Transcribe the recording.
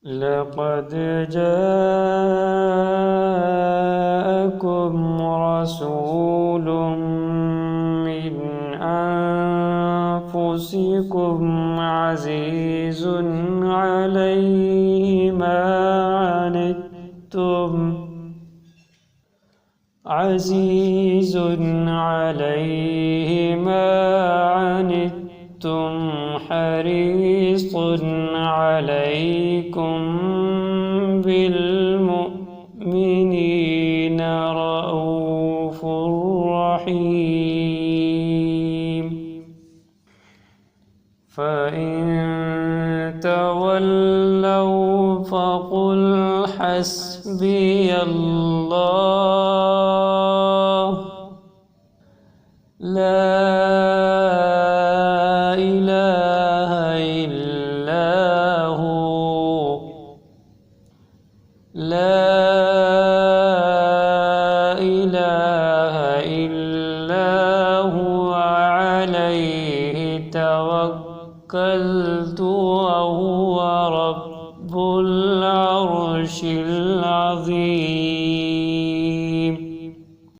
لقد جاءكم رسول من أنفسكم عزيز عليه ما عنتم حريص عليكم بالمؤمنين رءوف رحيم. فإن تولوا فقل حسبي الله لا إله إلا هو عليه توكلت وهو رب العرش العظيم.